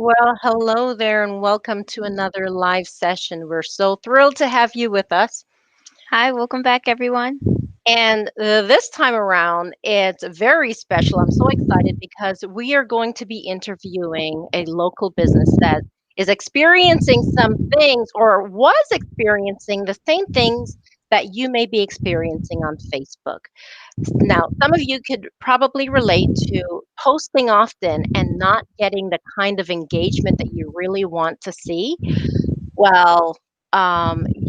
Well, hello there, and welcome to another live session. We're so thrilled to have you with us. Hi, welcome back, everyone. And this time around, it's very special. I'm so excited because we are going to be interviewing a local business that is experiencing some things or was experiencing the same things that you may be experiencing on Facebook. Now, some of you could probably relate to posting often and not getting the kind of engagement that you really want to see. Well,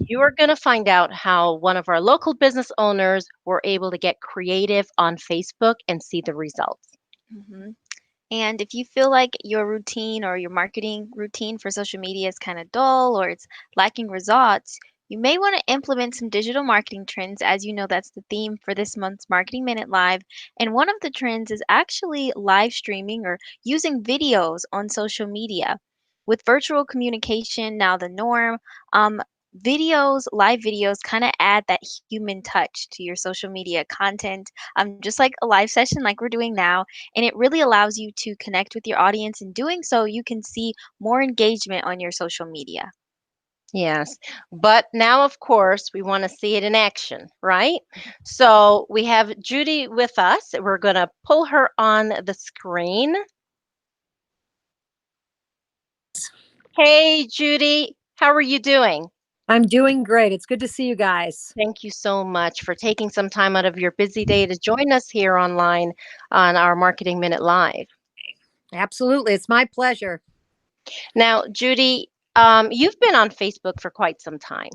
you are going to find out how one of our local business owners were able to get creative on Facebook and see the results. hmm And if you feel like your routine or your marketing routine for social media is kind of dull or it's lacking results, you may want to implement some digital marketing trends. As you know, that's the theme for this month's Marketing Minute Live. And one of the trends is actually live streaming or using videos on social media. With virtual communication now the norm, live videos kind of add that human touch to your social media content, just like a live session like we're doing now, and it really allows you to connect with your audience. In doing so, you can see more engagement on your social media. Yes. But now, of course, we want to see it in action, right? So we have Judy with us. We're going to pull her on the screen. Hey, Judy, how are you doing? I'm doing great. It's good to see you guys. Thank you so much for taking some time out of your busy day to join us here online on our Marketing Minute Live. Absolutely. It's my pleasure. Now, Judy, you've been on Facebook for quite some time.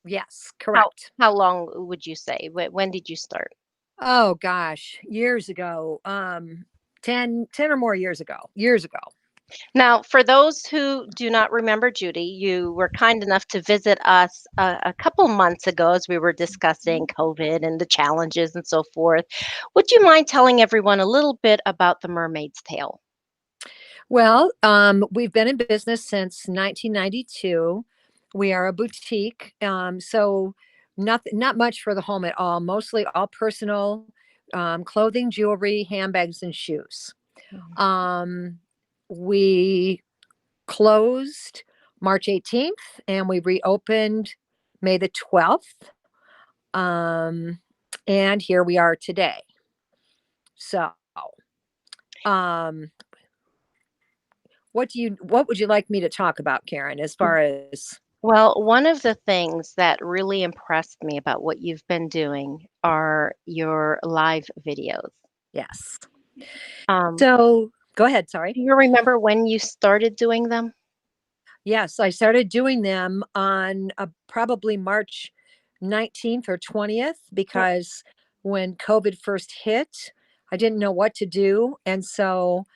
Yes, How correct. how long would you say? When did you start? Oh gosh, years ago. 10 or more years ago. Years ago. Now, for those who do not remember Judy, you were kind enough to visit us a couple months ago as we were discussing COVID and the challenges and so forth. Would you mind telling everyone a little bit about the Mermaid's Tale? Well, we've been in business since 1992. We are a boutique. Not much for the home at all. Mostly all personal clothing, jewelry, handbags, and shoes. Mhm. Um, we closed March 18th and we reopened May the 12th. Um, and here we are today. So, um, what would you like me to talk about, Karen, as far as Well, one of the things that really impressed me about what you've been doing are your live videos. yes. Um, So, go ahead, sorry. do you remember when you started doing them? Yes, I started doing them on probably March 19th or 20th Yep. because when COVID first hit, I didn't know what to do. And so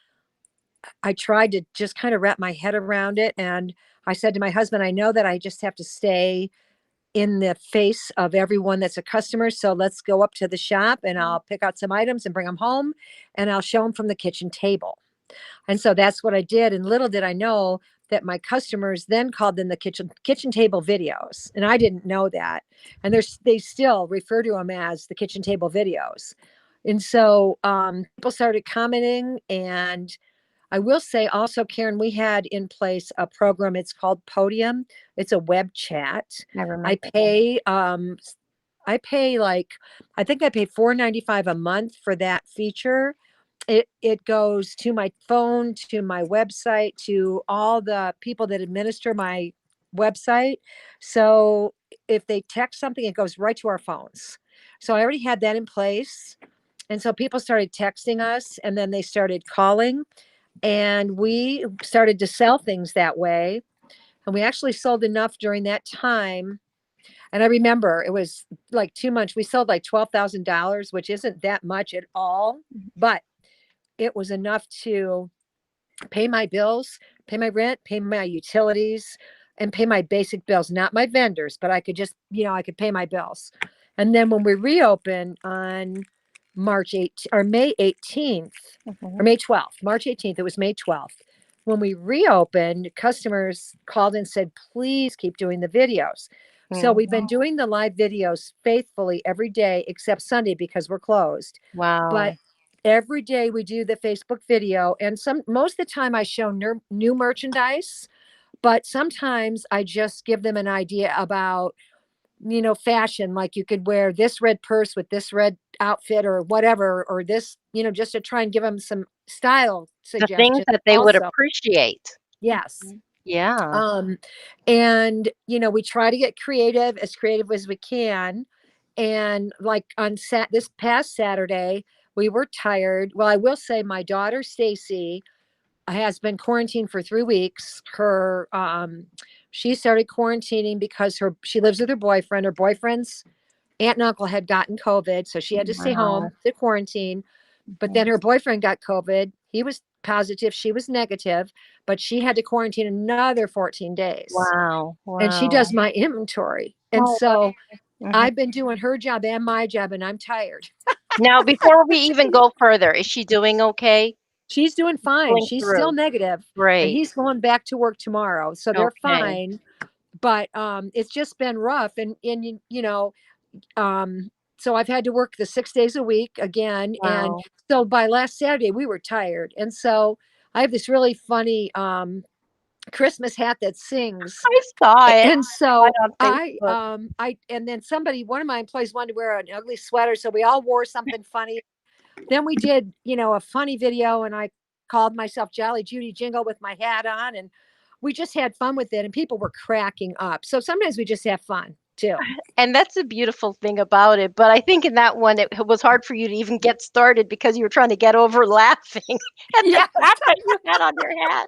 I tried to just kind of wrap my head around it. And I said to my husband, I know that I just have to stay in the face of everyone that's a customer. So let's go up to the shop and I'll pick out some items and bring them home and I'll show them from the kitchen table. And so that's what I did. And little did I know that my customers then called them the kitchen table videos. And I didn't know that. And they still refer to them as the kitchen table videos. And so people started commenting. And I will say also, Karen, we had in place a program. It's called Podium. It's a web chat. I I remember. pay I pay like I think I pay $4.95 a month for that feature. It goes to my phone, to my website, to all the people that administer my website. So if they text something, it goes right to our phones. So I already had that in place. And so people started texting us and then they started calling and we started to sell things that way. And we actually sold enough during that time. And I remember it was like 2 months. We sold like $12,000, which isn't that much at all, but it was enough to pay my bills, pay my rent, pay my utilities, and pay my basic bills, not my vendors, but I could just, I could pay my bills. And then when we reopened on March 8th or May 18th Mhm. or May 12th, March 18th, it was May 12th. When we reopened, customers called and said, please keep doing the videos. So we've been Mhm. doing the live videos faithfully every day except Sunday because we're closed. But Wow. every day we do the Facebook video, and most of the time I show new merchandise, but sometimes I just give them an idea about, fashion. Like you could wear this red purse with this red outfit or whatever, or this, just to try and give them some style The things suggestions that they would also. appreciate. Yes. Yeah. Um, and we try to get creative as we can. And like on this past Saturday, we were tired. Well, I will say my daughter Stacy has been quarantined for 3 weeks. She started quarantining because she lives with her boyfriend. Her boyfriend's aunt and uncle had gotten COVID, so she had to stay home Wow. to quarantine. But Mhm. then her boyfriend got COVID. He was positive, she was negative, but she had to quarantine another 14 days. Wow. And she Wow. does my inventory. And Oh, so mhm. I've been doing her job and my job, and I'm tired. Now, before we even go further, is she doing okay? She's doing fine. Pulling She's still through. negative, and Great. he's going back to work tomorrow. So they're Okay. fine. But it's just been rough. Um, so I've had to work the 6 days a week again. And Wow. so by last Saturday, we were tired. And so I have this really funny Christmas hat that sings. I saw it. And I saw so it on Facebook. and then one of my employees wanted to wear an ugly sweater. So we all wore something funny. Then we did, a funny video, and I called myself Jolly Judy Jingle with my hat on, and we just had fun with it, and people were cracking up. So sometimes we just have fun too. And that's a beautiful thing about it. But I think in that one, it was hard for you to even get started because you were trying to get over laughing at the Yes, crap that you had on your head.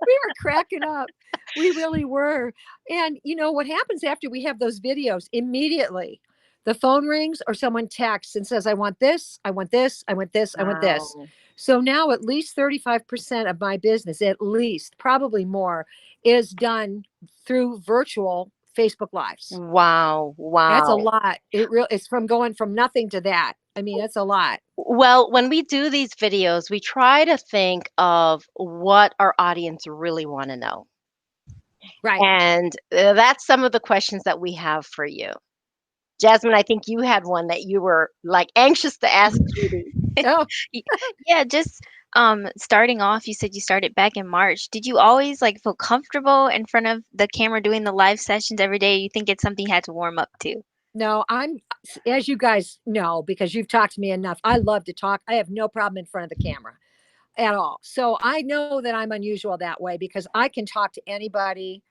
we were cracking up. We really were. And what happens after we have those videos? Immediately, the phone rings or someone texts and says, I want this, I want this, I want this, I want this. Wow. So now at least 35% of my business, at least, probably more, is done through virtual Facebook Lives. Wow. That's a Wow. lot. It's from going from nothing to that. I mean, that's a lot. Well, when we do these videos, we try to think of what our audience really want to know. Right. And that's some of the questions that we have for you. Jasmine, I think you had one that you were like anxious to ask Judy. Oh, Y- Yeah, just starting off, you said you started back in March. Did you always like feel comfortable in front of the camera doing the live sessions every day? You think it's something you had to warm up to? no, as you guys know, because you've talked to me enough, I love to talk. I have no problem in front of the camera at all. So I know that I'm unusual that way because I can talk to anybody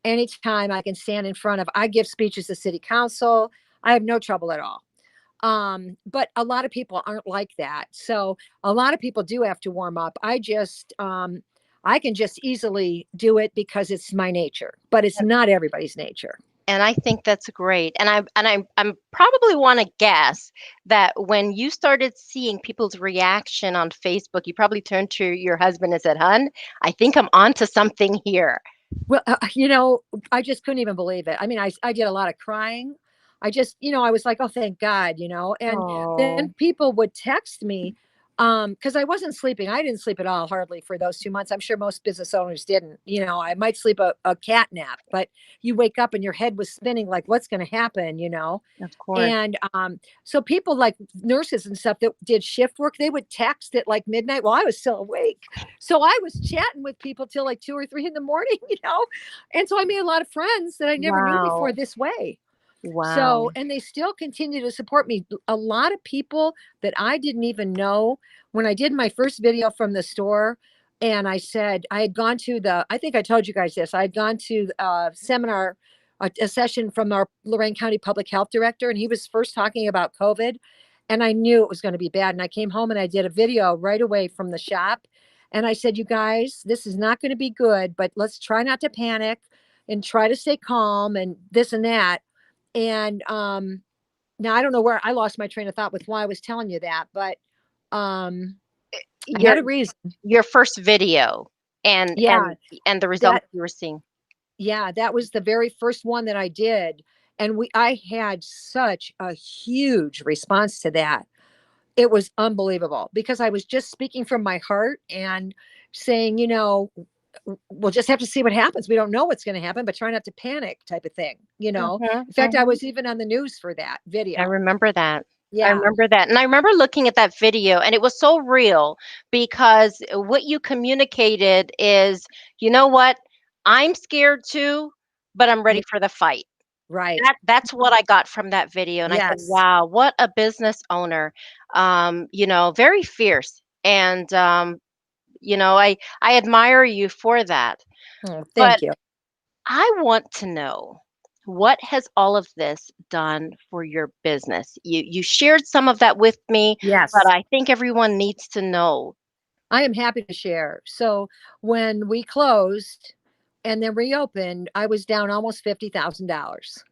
anytime. I can stand in front of, I give speeches to city council. I have no trouble at all. But a lot of people aren't like that. So a lot of people do have to warm up. I can just easily do it because it's my nature, but it's not everybody's nature. And I think that's great. And I'm probably want to guess that when you started seeing people's reaction on Facebook, you probably turned to your husband and said, "Hun, I think I'm onto something here." Well, I just couldn't even believe it. I mean, I did a lot of crying. I just, I was like, oh, thank God, and Oh, then people would text me, because I wasn't sleeping. I didn't sleep at all, hardly, for those 2 months. I'm sure most business owners didn't. I might sleep a cat nap, but you wake up and your head was spinning like, what's going to happen. of course. And so people like nurses and stuff that did shift work, they would text at like midnight while I was still awake. So I was chatting with people till like 2 or 3 in the morning, And so I made a lot of friends that I never knew before Wow. this way. So, Wow. and they still continue to support me. A lot of people that I didn't even know when I did my first video from the store. And I said, I had gone to I think I told you guys this, I had gone to a seminar, a session from our Lorain County Public Health Director, and he was first talking about COVID. And I knew it was going to be bad. And I came home and I did a video right away from the shop. And I said, you guys, this is not going to be good, but let's try not to panic and try to stay calm and this and that. And now I don't know where I lost my train of thought with why I was telling you that, but um I Your had a reason. your first video and Yeah, the results that you were seeing. yeah, that was the very first one that I did. And I had such a huge response to that. It was unbelievable because I was just speaking from my heart and saying, we'll just have to see what happens. We don't know what's going to happen, but try not to panic type of thing. Mhm, In fact, I mhm. was even on the news for that I video. remember that. I Yeah, remember that. And I remember looking at that video and it was so real because what you communicated is, you know what? I'm scared too, but I'm yeah, ready for the fight. right. That's what I got from that video. And I said, Yes. wow, what a business owner. Very fierce. And I admire you for that. Oh, But thank you. I want to know, what has all of this done for your business? You shared some of that with me, but Yes. I think everyone needs to know. I am happy to share. So when we closed and then reopened, I was down almost $50,000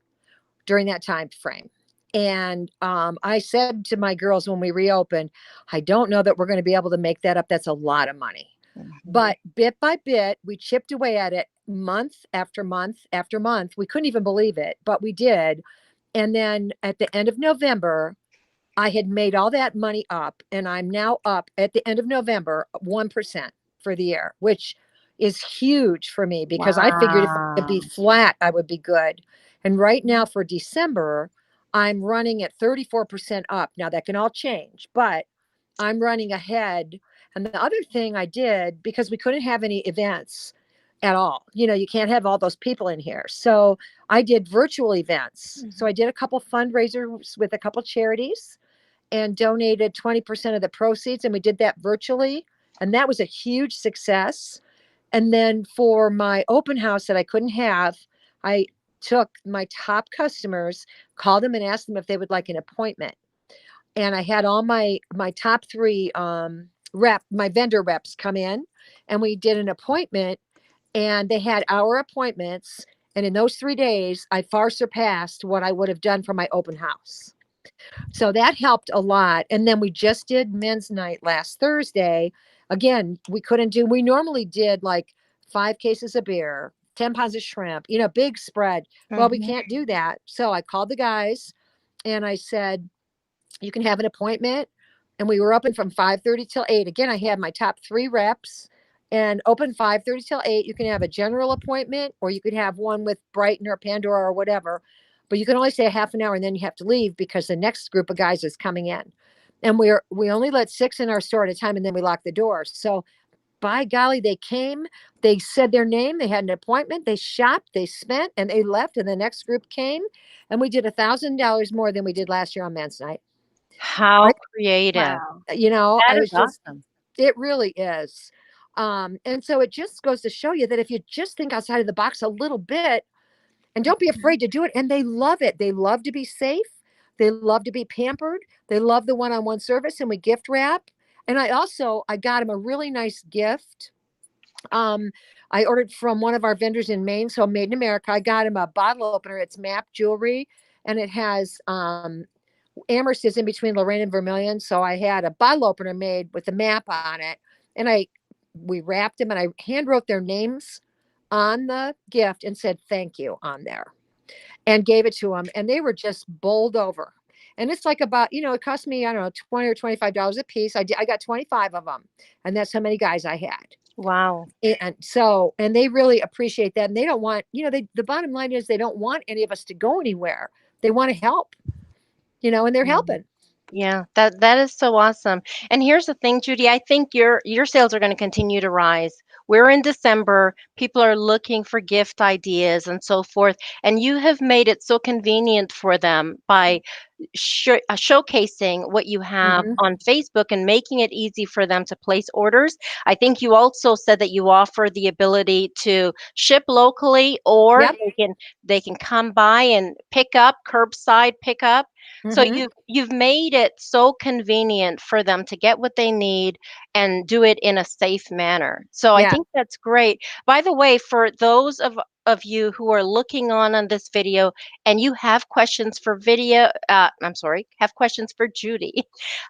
during that time frame. And I said to my girls when we reopened, I don't know that we're going to be able to make that up. That's a lot of money. Mhm. But bit by bit, we chipped away at it month after month after month. We couldn't even believe it, but we did. And then at the end of November, I had made all that money up, and I'm now up at the end of November 1% for the year, which is huge for me because I figured if I could be Wow. flat, I would be good. And right now for December, I'm running at 34% up. Now that can all change, but I'm running ahead. And the other thing I did, because we couldn't have any events at all, you can't have all those people in here. So I did virtual events. So I Mhm. did a couple fundraisers with a couple charities and donated 20% of the proceeds. And we did that virtually. And that was a huge success. And then for my open house that I couldn't have, I took my top customers, called them and asked them if they would like an appointment. And I had all my top three my vendor reps come in, and we did an appointment, and they had hour appointments. And in those 3 days, I far surpassed what I would have done for my open house. So that helped a lot. And then we just did men's night last Thursday. Again, we normally did like 5 cases of beer, 10 pounds of shrimp, big spread. Well, we Mhm. can't do that. So I called the guys and I said, you can have an appointment. And we were open from 5:30 till 8. Again, I had my top three reps and open 5:30 till 8. You can have a general appointment or you could have one with Brighton or Pandora or whatever. But you can only stay a half an hour and then you have to leave because the next group of guys is coming in. And we only let 6 in our store at a time and then we lock the doors. So by golly, they came, they said their name, they had an appointment, they shopped, they spent, and they left. And the next group came and we did $1,000 more than we did last year on men's night. I How creative. Wow. I That is was just awesome. it really is. And so it just goes to show you that if you just think outside of the box a little bit and don't be afraid to do it, and they love it. They love to be safe. They love to be pampered. They love the one-on-one service, and we gift wrap. And I got him a really nice gift. Um, I ordered from one of our vendors in Maine, so made in America. I got him a bottle opener. It's map jewelry, and it has Amherst is in between Lorraine and Vermilion, so I had a bottle opener made with a map on it, and I we wrapped them and I hand wrote their names on the gift and said thank you on there and gave it to them, and they were just bowled over. And it's like about it cost me I don't know $20 or $25 a piece. I got 25 of them, and that's how many guys I had. Wow. And they really appreciate that, and they don't want the bottom line is they don't want any of us to go anywhere. They want to help, and they're Mm. helping. Yeah, that is so awesome. And here's the thing, Judy, I think your sales are going to continue to rise. We're in December, people are looking for gift ideas and so forth, and you have made it so convenient for them by showcasing what you have Hmm. on Facebook and making it easy for them to place orders. I think you also said that you offer the ability to ship locally, or Yep. they can come by and pick up, curbside pickup. So Hmm. you've made it so convenient for them to get what they need and do it in a safe manner. So I Yeah. think that's great. By the way, for those of you who are looking on this video and you have questions for I'm sorry, have questions for Judy,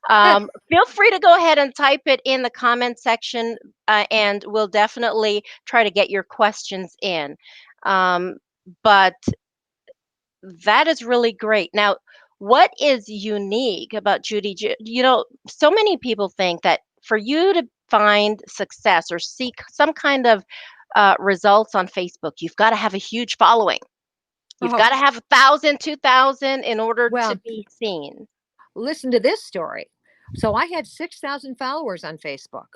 feel free to go ahead and type it in the comment section, and we'll definitely try to get your questions in. Um, but that is really great. Now, what is unique about Judy? So many people think that for you to find success or seek some kind of results on Facebook, you've got to have a huge following. You've Oh, got to have 1,000, 2,000 in order to well, be seen. Listen to this story. So I had 6,000 followers on Facebook.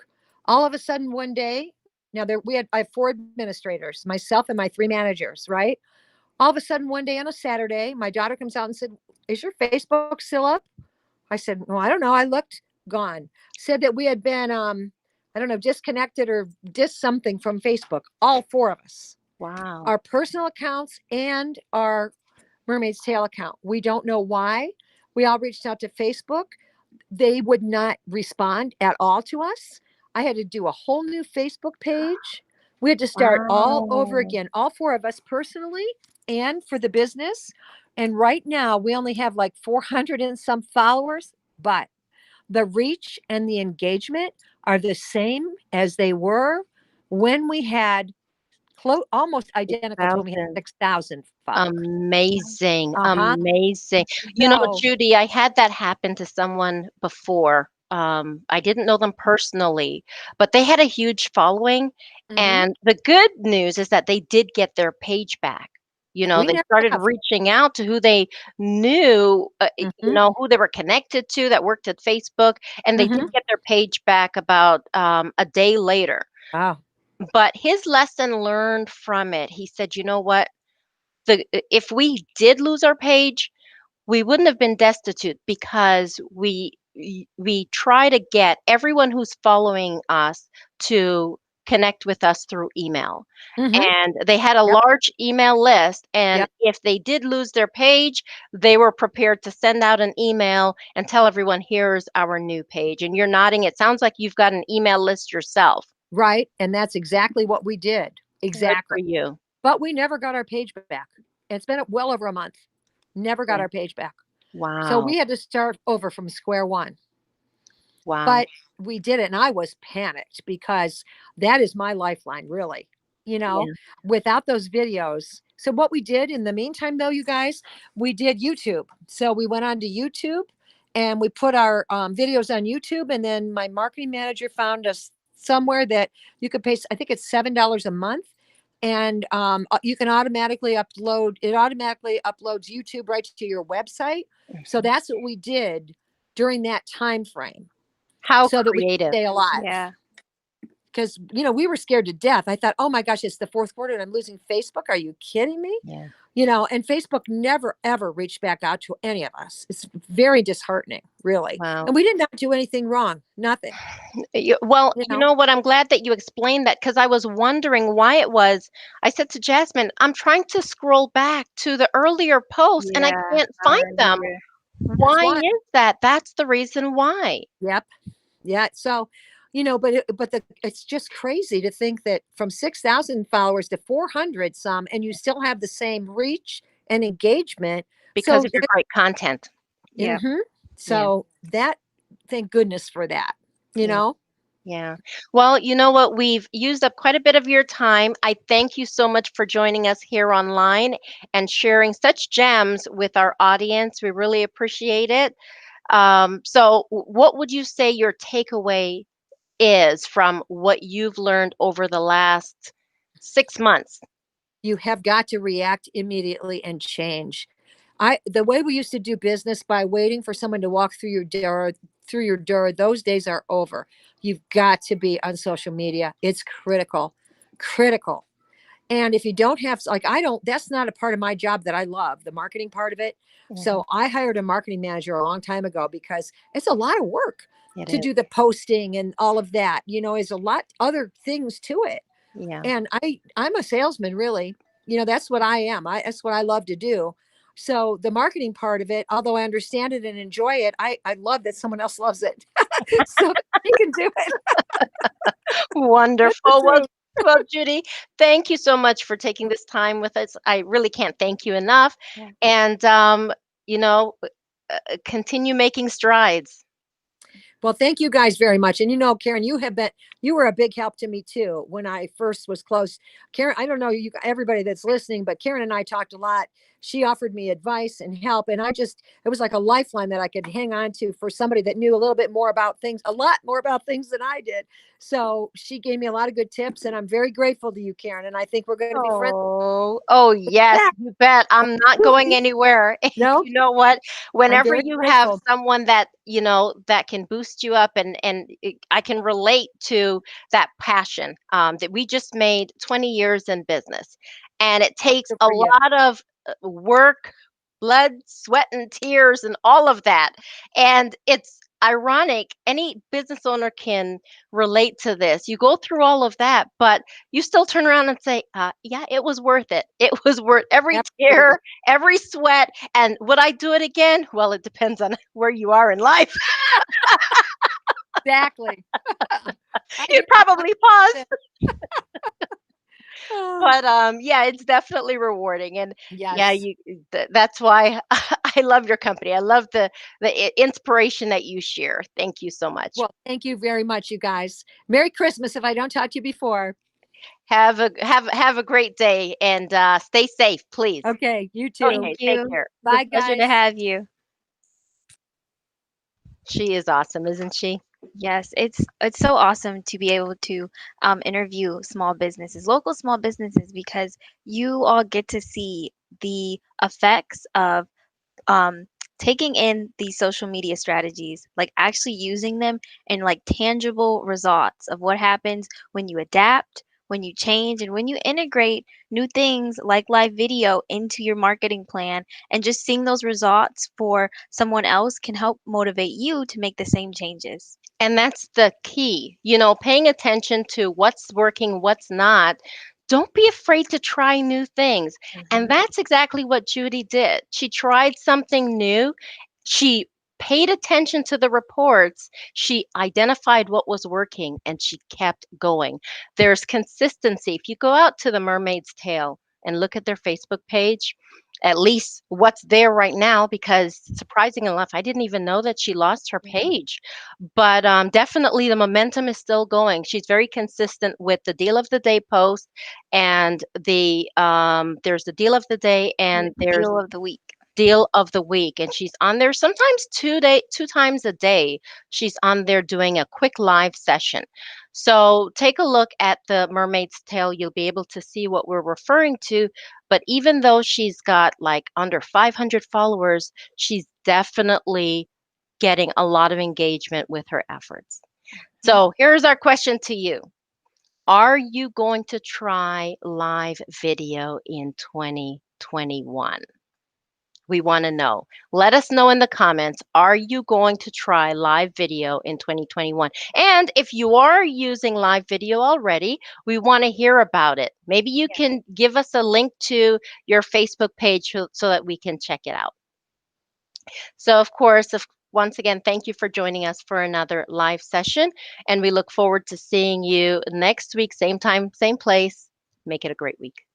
All of a sudden, one day, now I have four administrators, myself and my three managers, right? All of a sudden, one day on a Saturday, my daughter comes out and said, "Is your Facebook still up?" I said, "Well, I don't know. I looked, gone." Said that we had been, I don't know, disconnected or dis something from Facebook, all four of us, Wow. our personal accounts and our Mermaid's Tail account. We don't know why. We all reached out to Facebook. They would not respond at all to us. I had to do a whole new Facebook page. We had to start all over Wow. again, all four of us personally and for the business. And right now, we only have like 400 and some followers, but the reach and the engagement are the same as they were when we had almost identical to when we had 6,000. 6,000 followers. Amazing, Uh huh. amazing. You know, So, Judy, I had that happen to someone before. I didn't know them personally, but they had a huge following. mhm, And the good news is that they did get their page back. You know, we they never started have. reaching out to who they knew, Hmm. who they were connected to that worked at Facebook, and they did Hmm. get their page back about a day later. Wow. But his lesson learned from it, he said, you know what? If we did lose our page, we wouldn't have been destitute because we try to get everyone who's following us to connect with us through email. Hmm. And they had a Yep. large email list, and Yep. if they did lose their page, they were prepared to send out an email and tell everyone, here's our new page. And you're nodding, it sounds like you've got an email list yourself. Right. And that's exactly what we did. Good for Exactly. you. But we never got our page back. It's been well over a month. Never got Yeah. our page back. So Wow. we had to start over from square one. Wow. But we did it. And I was panicked because that is my lifeline, really. You know, Yeah. without those videos. So, what we did in the meantime, though, you guys, we did YouTube. So, we went on to YouTube and we put our videos on YouTube. And then my marketing manager found us somewhere that you could pay, I think it's $7 a month. And you can it automatically uploads YouTube right to your website. So, that's what we did during that time frame How so that we could creative. stay alive. Yeah. Because we were scared to death. I thought, oh my gosh, it's the fourth quarter and I'm losing Facebook. Are you kidding me? Yeah. And Facebook never ever reached back out to any of us. It's very disheartening, really. Wow. And we did not do anything wrong. Nothing. Well, You you know. know what? I'm glad that you explained that because I was wondering why it was. I said to Jasmine, I'm trying to scroll back to the earlier posts and I Yeah, can't I find them. remember. That's Why why. is that? That's the reason why. Yep. Yeah. So, it's just crazy to think that from 6,000 followers to 400 some, and you still have the same reach and engagement. Because So of your great content. Yeah. hmm Yeah. So that, thank goodness for that. You Yeah. know. Yeah. Well, you know what? We've used up quite a bit of your time. I thank you so much for joining us here online and sharing such gems with our audience. We really appreciate it. So, what would you say your takeaway is from what you've learned over the last 6 months? You have got to react immediately and change. The way we used to do business by waiting for someone to walk through your door, those days are over. You've got to be on social media. It's critical. Critical. And if you don't have, like, I don't, that's not a part of my job that I love, the marketing part of it. Mhm. So I hired a marketing manager a long time ago because it's a lot of work It to is. do the posting and all of that. There's a lot other things to it. Yeah. And I'm a salesman, really. That's what I am. That's what I love to do. So the marketing part of it, although I understand it and enjoy it, I love that someone else loves it. So that he can do it. That's the Wonderful. Well, truth. well, Judy, thank you so much for taking this time with us. I really can't thank you enough. Yeah. And, you know, continue making strides. Well, thank you guys very much. And Karen, you were a big help to me too when I first was close. Karen, I don't know you everybody that's listening, but Karen and I talked a lot. She offered me advice and help, and it was like a lifeline that I could hang on to for somebody that knew a little bit more about things, a lot more about things than I did. So she gave me a lot of good tips, and I'm very grateful to you, Karen. And I think we're going to be friends. Oh, yes, Yeah. you bet. I'm not going anywhere. No, You know what? I'm Whenever very you have grateful. someone that, that can boost you up I can relate to that passion that we just made 20 years in business. And it Oh, takes good a for you. lot of work, blood, sweat, and tears, and all of that. And it's ironic, any business owner can relate to this. You go through all of that, but you still turn around and say, yeah, it was worth it. It was worth every Absolutely. tear, every sweat. And would I do it again? Well, it depends on where you are in life. Exactly. I You'd hear you probably pause. 100%. Oh, But yeah, it's definitely rewarding. And yeah, yes. that's why I love your company. I love the inspiration that you share. Thank you so much. Well, thank you very much, you guys. Merry Christmas if I don't talk to you before. Have a great day, and stay safe, please. Okay, you Thank too. Okay, take you. care. It's a Bye, pleasure to guys. have you. She is awesome, isn't she? Yes, it's so awesome to be able to interview small businesses, local small businesses, because you all get to see the effects of um, taking in these social media strategies, like actually using them and like tangible results of what happens when you adapt, when you change, and when you integrate new things like live video into your marketing plan. And just seeing those results for someone else can help motivate you to make the same changes. And that's the key, paying attention to what's working, what's not. Don't be afraid to try new things. And Hmm. that's exactly what Judy did. She tried something new. She paid attention to the reports. She identified what was working and she kept going. There's consistency. If you go out to the Mermaid's Tale and look at their Facebook page, at least what's there right now, because surprising enough, I didn't even know that she lost her page, but definitely the momentum is still going. She's very consistent with the deal of the day post, and there's the deal of the day, Yeah, and the there's deal of the week. deal of the week, and she's on there sometimes two times a day. She's on there doing a quick live session. So take a look at the Mermaid's Tale. You'll be able to see what we're referring to. But even though she's got like under 500 followers, she's definitely getting a lot of engagement with her efforts. Mhm. So here's our question to you. Are you going to try live video in 2021? We want to know. Let us know in the comments. Are you going to try live video in 2021? And if you are using live video already, we want to hear about it. Maybe you Yeah. can give us a link to your Facebook page so that we can check it out. So, of course, once again, thank you for joining us for another live session. And we look forward to seeing you next week, same time, same place. Make it a great week.